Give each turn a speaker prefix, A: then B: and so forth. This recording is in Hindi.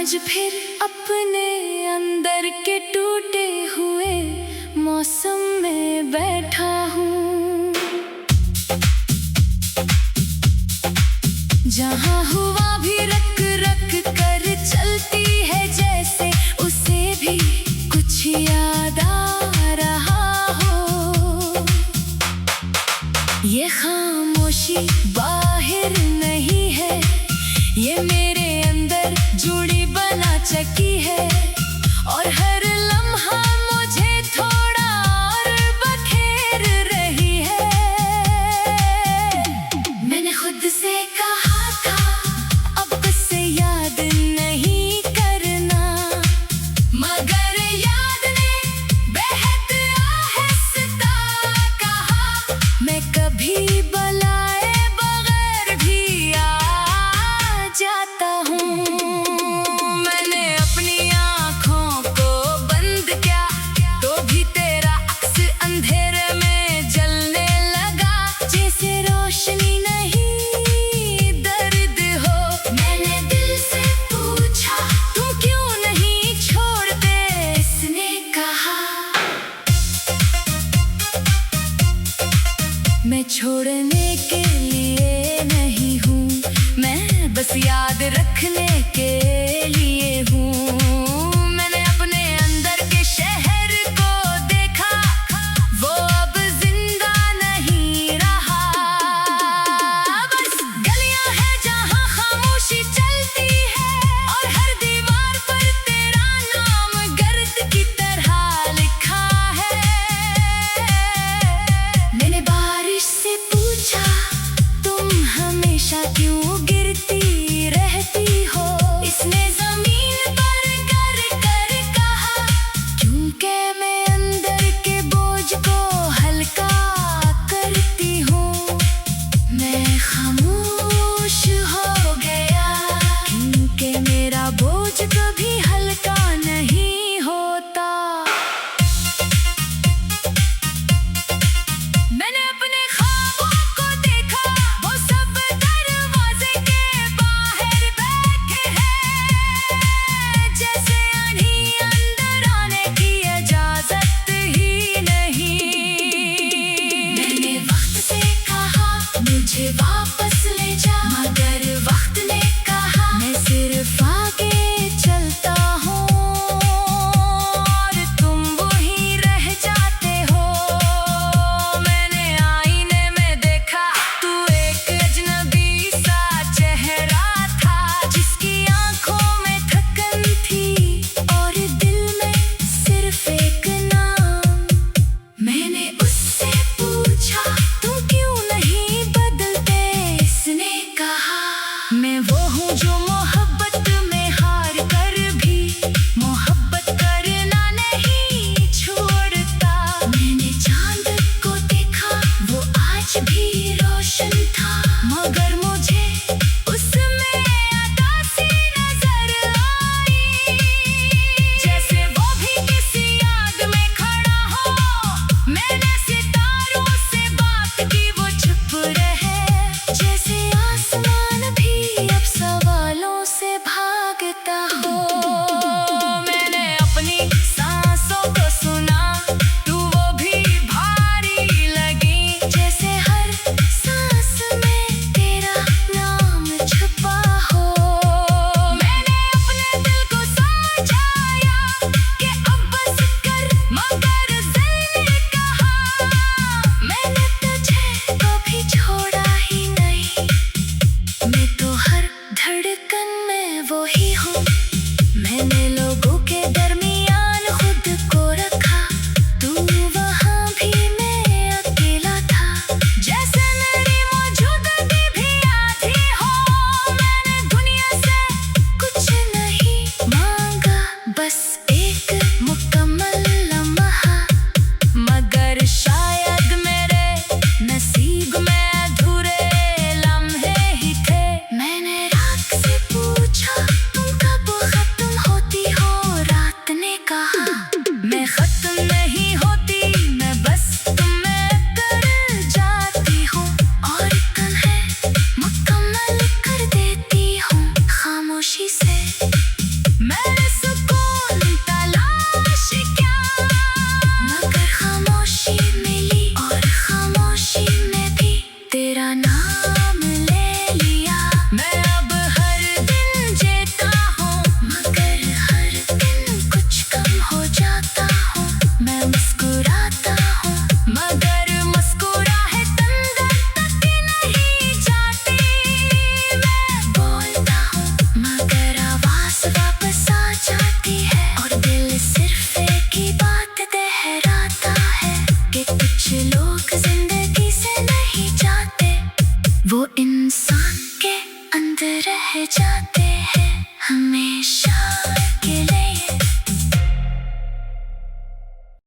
A: आज फिर अपने अंदर के टूटे हुए मौसम में बैठा हूँ, जहाँ हुआ भी रक रक कर चलती है, जैसे उसे भी कुछ याद आ रहा हो। ये खामोशी बाहर नहीं है, ये मेरे अंदर जुड़ी बना चकी है, और हर लम्हा मुझे थोड़ा और बखेर रही है। मैंने खुद से कहा था अब गुस्से याद नहीं करना, मगर याद ने बेहद आहिस्ता कहा, मैं कभी बुलाए बगैर भी आ जाता हूँ। मैंने अपनी आँखों को बंद किया तो भी तेरा अक्स अंधेरे में जलने लगा, जैसे रोशनी नहीं दर्द हो। मैंने दिल से पूछा तुम क्यों नहीं छोड़ते, इसने कहा मैं छोड़ने के लिए नहीं हूँ, मैं बस याद रखने के लिए हूँ। मैंने अपने अंदर के शहर को देखा, वो अब जिंदा नहीं रहा, बस गलियां हैं जहाँ खामोशी चलती है, और हर दीवार पर तेरा नाम गर्द की तरह लिखा है। मैंने बारिश से पूछा तुम हमेशा क्यों गिरती रहती हो, इसने जमीन पर कर कर कहा, क्योंकि मैं अंदर के बोझ को हल्का करती हूँ। मैं खामोश हो गया क्योंकि मेरा बोझ कभी